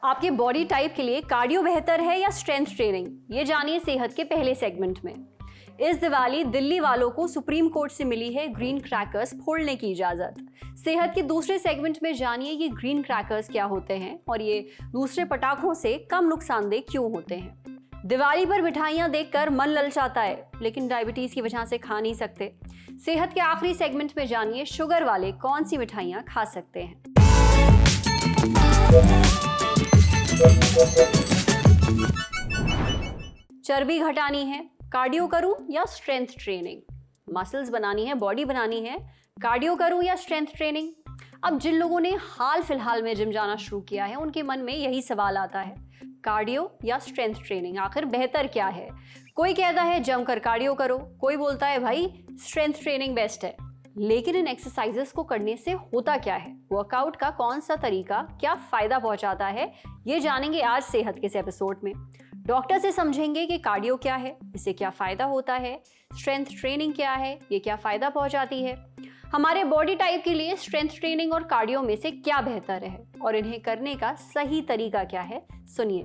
आपके body type के लिए कार्डियो बेहतर है या स्ट्रेंथ ट्रेनिंग, ये जानिए सेहत के पहले सेगमेंट में। इस दिवाली दिल्ली वालों को सुप्रीम कोर्ट से मिली है ग्रीन क्रैकर्स फोड़ने की इजाजत। सेहत के दूसरे सेगमेंट में जानिए ये ग्रीन क्रैकर्स क्या होते हैं और ये दूसरे पटाखों से कम नुकसानदेह क्यों होते हैं। दिवाली पर मिठाइयां देखकर मन ललचाता है, लेकिन डायबिटीज की वजह से खा नहीं सकते। सेहत के आखिरी सेगमेंट में जानिए शुगर वाले कौन सी मिठाइयां खा सकते हैं। चर्बी घटानी है, कार्डियो करूं या स्ट्रेंथ ट्रेनिंग। मसल्स बनानी है, बॉडी बनानी है, कार्डियो करूं या स्ट्रेंथ ट्रेनिंग। अब जिन लोगों ने हाल फिलहाल में जिम जाना शुरू किया है उनके मन में यही सवाल आता है, कार्डियो या स्ट्रेंथ ट्रेनिंग, आखिर बेहतर क्या है। कोई कहता है जमकर कार्डियो करो, कोई बोलता है भाई स्ट्रेंथ ट्रेनिंग बेस्ट है। लेकिन इन एक्सरसाइजेस को करने से होता क्या है, वर्कआउट का कौन सा तरीका क्या फायदा पहुंचाता है, ये जानेंगे आज सेहत के इस एपिसोड में। डॉक्टर से समझेंगे कि कार्डियो क्या है, इससे क्या फायदा होता है, स्ट्रेंथ ट्रेनिंग क्या है, ये क्या फायदा पहुंचाती है, हमारे बॉडी टाइप के लिए स्ट्रेंथ ट्रेनिंग और कार्डियो में से क्या बेहतर है और इन्हें करने का सही तरीका क्या है, सुनिए।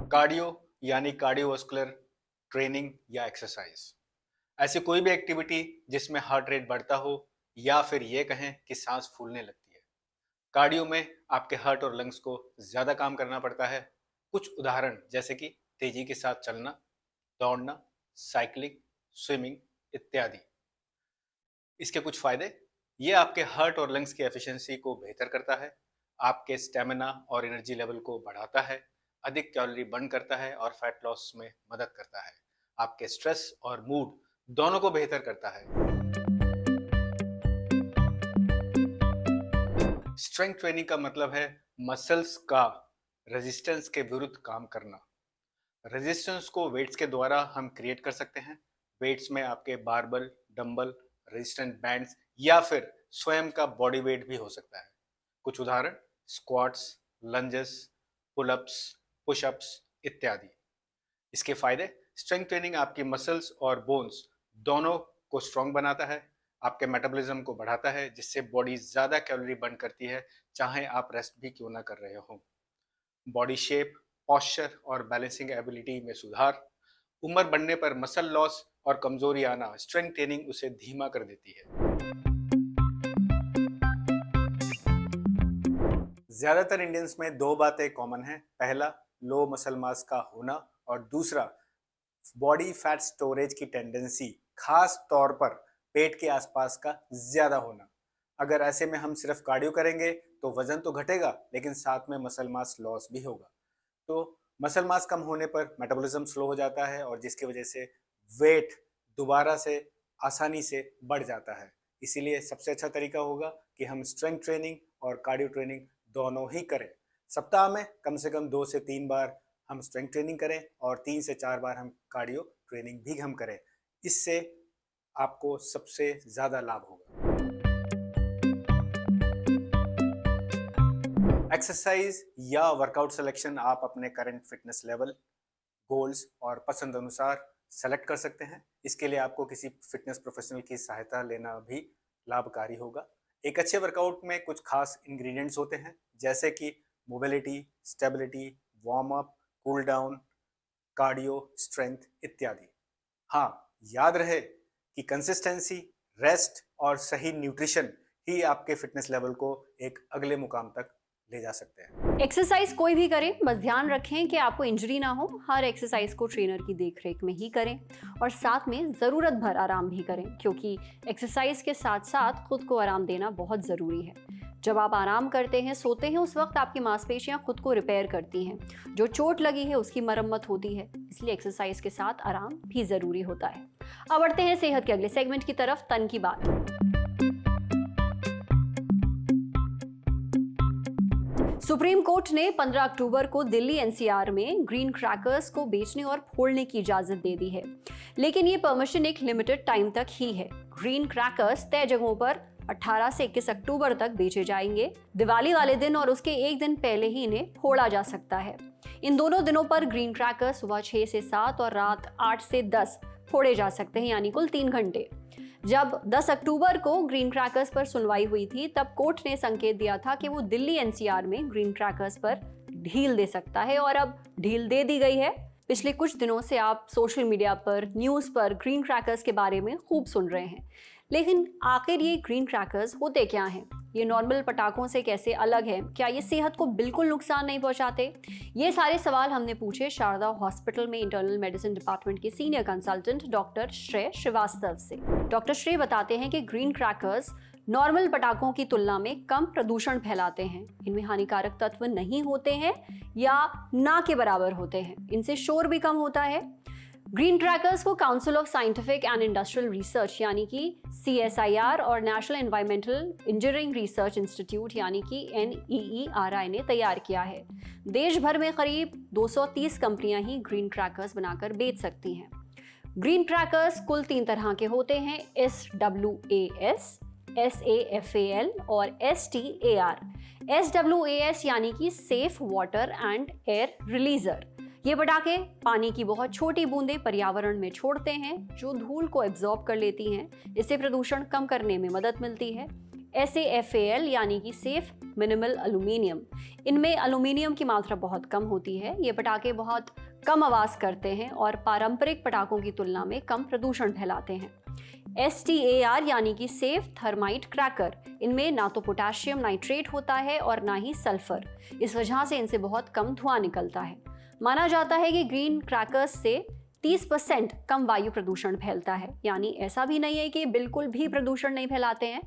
कार्डियो यानी कार्डियोवास्कुलर ट्रेनिंग या एक्सरसाइज, ऐसी कोई भी एक्टिविटी जिसमें हार्ट रेट बढ़ता हो या फिर ये कहें कि सांस फूलने लगती है। कार्डियो में आपके हार्ट और लंग्स को ज्यादा काम करना पड़ता है। कुछ उदाहरण जैसे कि तेजी के साथ चलना, दौड़ना, साइकिलिंग, स्विमिंग इत्यादि। इसके कुछ फायदे, ये आपके हार्ट और लंग्स की एफिशिएंसी को बेहतर करता है, आपके स्टेमिना और एनर्जी लेवल को बढ़ाता है, अधिक कैलोरी बर्न करता है और फैट लॉस में मदद करता है, आपके स्ट्रेस और मूड दोनों को बेहतर करता है। स्ट्रेंथ ट्रेनिंग का मतलब है मसल्स का रेजिस्टेंस के विरुद्ध काम करना। रेजिस्टेंस को वेट्स के द्वारा हम क्रिएट कर सकते हैं। वेट्स में आपके बारबल, डंबल, रेजिस्टेंट बैंड्स या फिर स्वयं का बॉडी वेट भी हो सकता है। कुछ उदाहरण स्क्वाट्स, लंजेस, पुलअप्स, पुशअप्स इत्यादि। इसके फायदे, स्ट्रेंथ ट्रेनिंग आपकी मसल्स और बोन्स दोनों को स्ट्रॉन्ग बनाता है, आपके मेटाबॉलिज्म को बढ़ाता है जिससे बॉडी ज्यादा कैलोरी बर्न करती है, चाहे आप रेस्ट भी क्यों ना कर रहे हो। बॉडी शेप, पॉस्चर और बैलेंसिंग एबिलिटी में सुधार, उम्र बढ़ने पर मसल लॉस और कमजोरी आना, स्ट्रेंथ ट्रेनिंग उसे धीमा कर देती है। ज्यादातर इंडियंस में दो बातें कॉमन हैं। पहला, लो मसल मास का होना और दूसरा, बॉडी फैट स्टोरेज की टेंडेंसी, खास तौर पर पेट के आसपास का ज्यादा होना। अगर ऐसे में हम सिर्फ कार्डियो करेंगे तो वजन तो घटेगा लेकिन साथ में मसल मास लॉस भी होगा। तो मसल मास कम होने पर मेटाबॉलिज्म स्लो हो जाता है और जिसकी वजह से वेट दोबारा से आसानी से बढ़ जाता है। इसीलिए सबसे अच्छा तरीका होगा कि हम स्ट्रेंथ ट्रेनिंग और कार्डियो ट्रेनिंग दोनों ही करें। सप्ताह में कम से कम 2 से 3 बार हम स्ट्रेंथ ट्रेनिंग करें और 3 से 4 बार हम कार्डियो ट्रेनिंग भी हम करें। इससे आपको सबसे ज्यादा लाभ होगा। एक्सरसाइज या वर्कआउट सिलेक्शन आप अपने करंट फिटनेस लेवल, गोल्स और पसंद अनुसार सेलेक्ट कर सकते हैं। इसके लिए आपको किसी फिटनेस प्रोफेशनल की सहायता लेना भी लाभकारी होगा। एक अच्छे वर्कआउट में कुछ खास इंग्रेडिएंट्स होते हैं जैसे कि mobility, stability, warm up, cool down, cardio, strength इत्यादि। हाँ, याद रहे कि कंसिस्टेंसी, रेस्ट और सही न्यूट्रिशन ही आपके फिटनेस लेवल को एक अगले मुकाम तक ले जा सकते हैं। एक्सरसाइज कोई भी करें, बस ध्यान रखें कि आपको इंजरी ना हो। हर एक्सरसाइज को ट्रेनर की देखरेख में ही करें और साथ में ज़रूरत भर आराम भी करें, क्योंकि एक्सरसाइज के साथ साथ खुद को आराम देना बहुत ज़रूरी है। जब आप आराम करते हैं, सोते हैं, उस वक्त आपकी मांसपेशियां खुद को रिपेयर करती हैं। जो चोट लगी है उसकी मरम्मत होती है, इसलिए एक्सरसाइज के साथ आराम भी ज़रूरी होता है। अब बढ़ते हैं सेहत के अगले सेगमेंट की तरफ, तन की बात। सुप्रीम कोर्ट ने 15 अक्टूबर को दिल्ली एनसीआर में ग्रीन क्रैकर्स को बेचने और फोड़ने की इजाजत दे दी है, लेकिन ये परमिशन एक लिमिटेड टाइम तक ही है। ग्रीन क्रैकर्स तय जगहों पर 18 से 21 अक्टूबर तक बेचे जाएंगे। दिवाली वाले दिन और उसके एक दिन पहले ही इन्हें फोड़ा जा सकता है। इन दोनों दिनों पर ग्रीन क्रैकर्स सुबह 6 से 7 और रात 8 से 10 फोड़े जा सकते हैं, यानी कुल 3 घंटे। जब 10 अक्टूबर को ग्रीन क्रैकर्स पर सुनवाई हुई थी, तब कोर्ट ने संकेत दिया था कि वो दिल्ली एनसीआर में ग्रीन क्रैकर्स पर ढील दे सकता है, और अब ढील दे दी गई है। पिछले कुछ दिनों से आप सोशल मीडिया पर, न्यूज़ पर ग्रीन क्रैकर्स के बारे में खूब सुन रहे हैं, लेकिन आखिर ये ग्रीन क्रैकर्स होते क्या हैं? ये नॉर्मल पटाखों से कैसे अलग हैं? क्या ये सेहत को बिल्कुल नुकसान नहीं पहुंचाते? ये सारे सवाल हमने पूछे शारदा हॉस्पिटल में इंटरनल मेडिसिन डिपार्टमेंट के सीनियर कंसल्टेंट डॉक्टर श्रेय श्रीवास्तव से। डॉक्टर श्रेय बताते हैं कि ग्रीन क्रैकर्स नॉर्मल पटाखों की तुलना में कम प्रदूषण फैलाते हैं। इनमें हानिकारक तत्व नहीं होते हैं या ना के बराबर होते हैं। इनसे शोर भी कम होता है। ग्रीन क्रैकर्स को council of scientific and industrial research यानी कि CSIR और national environmental engineering research institute यानी कि NEERI ने तैयार किया है। देश भर में करीब 230 कंपनियां ही ग्रीन क्रैकर्स बनाकर बेच सकती हैं। ग्रीन क्रैकर्स कुल 3 तरह के होते हैं: SWAS, SAFAL और STAR। SWAS यानी कि सेफ वाटर एंड एयर रिलीजर। ये पटाखे पानी की बहुत छोटी बूंदें पर्यावरण में छोड़ते हैं, जो धूल को एब्जॉर्ब कर लेती हैं। इससे प्रदूषण कम करने में मदद मिलती है। SAFAL यानी कि सेफ मिनिमल एल्यूमिनियम। इनमें एल्यूमिनियम की मात्रा बहुत कम होती है। ये पटाखे बहुत कम आवाज़ करते हैं और पारंपरिक पटाखों की तुलना में कम प्रदूषण फैलाते हैं। STAR यानी कि सेफ थर्माइट क्रैकर। इनमें ना तो पोटेशियम नाइट्रेट होता है और ना ही सल्फर। इस वजह से इनसे बहुत कम धुआं निकलता है। माना जाता है कि ग्रीन क्रैकर्स से 30% कम वायु प्रदूषण फैलता है। यानी ऐसा भी नहीं है कि बिल्कुल भी प्रदूषण नहीं फैलाते हैं,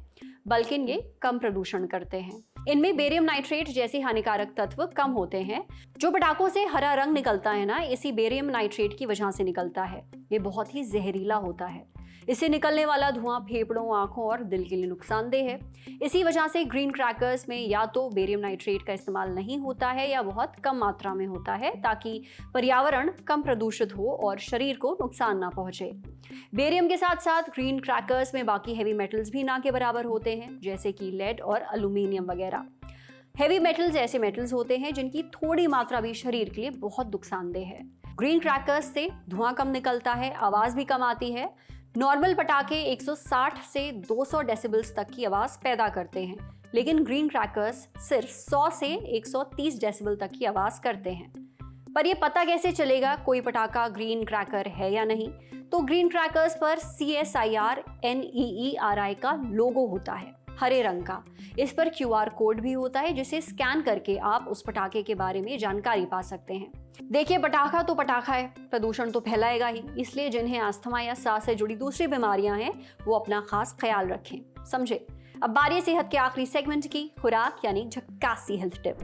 बल्कि ये कम प्रदूषण करते हैं। इनमें बेरियम नाइट्रेट जैसे हानिकारक तत्व कम होते हैं। जो पटाखों से हरा रंग निकलता है ना, इसी बेरियम नाइट्रेट की वजह से निकलता है। ये बहुत ही जहरीला होता है। इससे निकलने वाला धुआं फेफड़ों, आंखों और दिल के लिए नुकसानदेह है। इसी वजह से ग्रीन क्रैकर्स में या तो बेरियम नाइट्रेट का इस्तेमाल नहीं होता है या बहुत कम मात्रा में होता है, ताकि पर्यावरण कम प्रदूषित हो और शरीर को नुकसान ना पहुंचे। बेरियम के साथ साथ ग्रीन क्रैकर्स में बाकी हैवी मेटल्स भी ना के बराबर होते हैं, जैसे कि लेड और एल्यूमिनियम वगैरह। हैवी मेटल्स ऐसे मेटल्स होते हैं जिनकी थोड़ी मात्रा भी शरीर के लिए बहुत नुकसानदेह है। ग्रीन क्रैकर्स से धुआं कम निकलता है, आवाज़ भी कम आती है। नॉर्मल पटाखे 160 से 200 डेसिबल्स तक की आवाज़ पैदा करते हैं, लेकिन ग्रीन क्रैकर्स सिर्फ 100 से 130 डेसिबल तक की आवाज़ करते हैं। पर यह पता कैसे चलेगा कोई पटाखा ग्रीन क्रैकर है या नहीं? तो ग्रीन क्रैकर्स पर CSIR NEERI का लोगो होता है, हरे रंग का। इस पर QR कोड भी होता है, जिसे स्कैन करके आप उस पटाखे के बारे में जानकारी पा सकते हैं। देखिए, पटाखा तो पटाखा है, प्रदूषण तो फैलाएगा ही। इसलिए जिन्हें अस्थमा या सांस से जुड़ी दूसरी बीमारियां हैं, वो अपना खास ख्याल रखें, समझे। अब बारी सेहत के आखिरी सेगमेंट की, खुराक यानी झक्कासी हेल्थ टिप।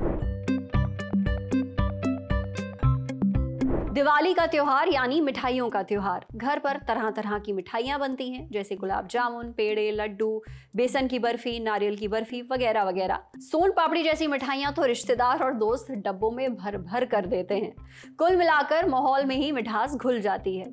दिवाली का त्योहार यानी मिठाइयों का त्योहार। घर पर तरह तरह की मिठाइयाँ बनती हैं, जैसे गुलाब जामुन, पेड़े, लड्डू, बेसन की बर्फी, नारियल की बर्फी वगैरह वगैरह। सोन पापड़ी जैसी मिठाइयाँ तो रिश्तेदार और दोस्त डब्बों में भर भर कर देते हैं। कुल मिलाकर माहौल में ही मिठास घुल जाती है।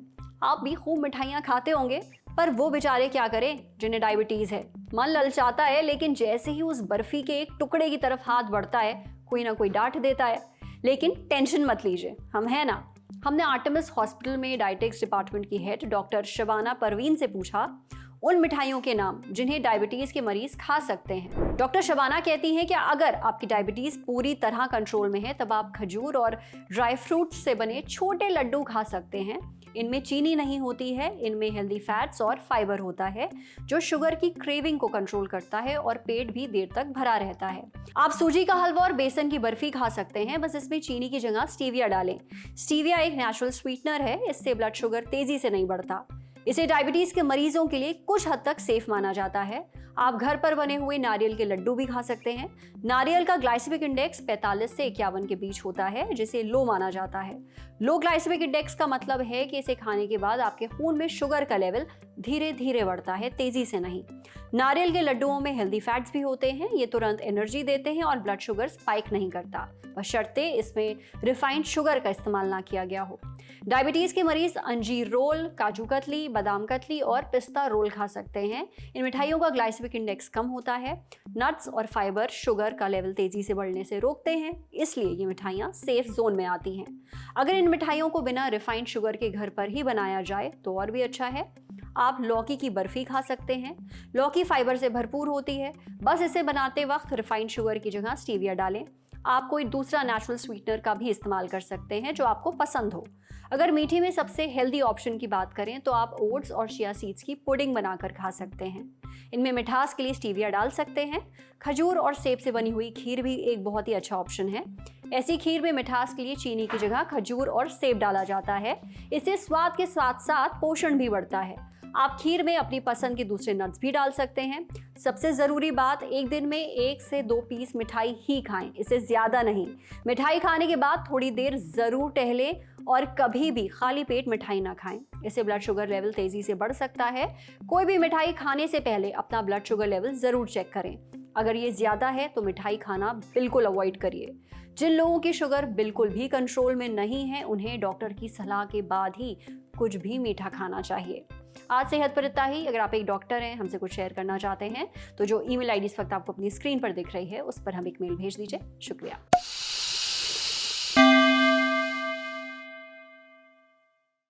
आप भी खूब मिठाइयाँ खाते होंगे, पर वो बेचारे क्या करें जिन्हें डायबिटीज़ है। मन ललचाता है, लेकिन जैसे ही उस बर्फी के एक टुकड़े की तरफ हाथ बढ़ता है, कोई ना कोई डांट देता है। लेकिन टेंशन मत लीजिए, हम हैं ना। हमने आर्टेमिस हॉस्पिटल में डायटेक्स डिपार्टमेंट की हेड डॉक्टर शबाना परवीन से पूछा उन मिठाइयों के नाम जिन्हें डायबिटीज के मरीज खा सकते हैं। डॉक्टर शबाना कहती हैं कि अगर आपकी डायबिटीज पूरी तरह कंट्रोल में है, तब आप खजूर और ड्राई फ्रूट्स से बने छोटे लड्डू खा सकते हैं। इनमें चीनी नहीं होती है, इनमें हेल्दी फैट्स और फाइबर होता है, जो शुगर की क्रेविंग को कंट्रोल करता है और पेट भी देर तक भरा रहता है। आप सूजी का हलवा और बेसन की बर्फी खा सकते हैं, बस इसमें चीनी की जगह स्टीविया डालें। स्टीविया एक नेचुरल स्वीटनर है, इससे ब्लड शुगर तेजी से नहीं बढ़ता। इसे डायबिटीज के मरीजों के लिए कुछ हद तक सेफ माना जाता है। आप घर पर बने हुए नारियल के लड्डू भी खा सकते हैं। नारियल का ग्लाइसेमिक इंडेक्स 45 से 51 के बीच होता है, जिसे लो माना जाता है। लो ग्लाइसेमिक इंडेक्स का मतलब है कि इसे खाने के बाद आपके खून में शुगर का लेवल धीरे धीरे बढ़ता है, तेजी से नहीं। नारियल के लड्डुओं में हेल्दी फैट्स भी होते हैं, ये तुरंत एनर्जी देते हैं और ब्लड शुगर स्पाइक नहीं करता, बशर्ते इसमें रिफाइंड शुगर का इस्तेमाल ना किया गया हो। डायबिटीज के मरीज अंजीर रोल, काजू कतली, बादाम कतली और पिस्ता रोल खा सकते हैं। इन मिठाइयों का ग्लाइसेमिक इंडेक्स कम होता है। नट्स और फाइबर शुगर का लेवल तेजी से बढ़ने से रोकते हैं, इसलिए ये मिठाइयाँ सेफ जोन में आती हैं। अगर इन मिठाइयों को बिना रिफाइंड शुगर के घर पर ही बनाया जाए तो और भी अच्छा है। आप लौकी की बर्फी खा सकते हैं। लौकी फाइबर से भरपूर होती है। बस इसे बनाते वक्त रिफाइंड शुगर की जगह स्टीविया डालें। आप कोई दूसरा नेचुरल स्वीटनर का भी इस्तेमाल कर सकते हैं जो आपको पसंद हो। अगर मीठे में सबसे हेल्दी ऑप्शन की बात करें तो आप ओट्स और चिया सीड्स की पुडिंग बनाकर खा सकते हैं। इनमें मिठास के लिए स्टीविया डाल सकते हैं। खजूर और सेब से बनी हुई खीर भी एक बहुत ही अच्छा ऑप्शन है। ऐसी खीर में मिठास के लिए चीनी की जगह खजूर और सेब डाला जाता है। इससे स्वाद के साथ साथ पोषण भी बढ़ता है। आप खीर में अपनी पसंद के दूसरे नट्स भी डाल सकते हैं। सबसे ज़रूरी बात, एक दिन में 1 से 2 पीस मिठाई ही खाएं, इससे ज़्यादा नहीं। मिठाई खाने के बाद थोड़ी देर ज़रूर टहलें और कभी भी खाली पेट मिठाई ना खाएं। इससे ब्लड शुगर लेवल तेज़ी से बढ़ सकता है। कोई भी मिठाई खाने से पहले अपना ब्लड शुगर लेवल ज़रूर चेक करें। अगर ये ज़्यादा है तो मिठाई खाना बिल्कुल अवॉइड करिए। जिन लोगों की शुगर बिल्कुल भी कंट्रोल में नहीं है, उन्हें डॉक्टर की सलाह के बाद ही कुछ भी मीठा खाना चाहिए। आज सेहत पर इतना ही। अगर आप एक डॉक्टर हैं, हमसे कुछ शेयर करना चाहते हैं तो जो ईमेल आईडी इस वक्त आपको अपनी स्क्रीन पर दिख रही है उस पर हम एक मेल भेज दीजिए। शुक्रिया।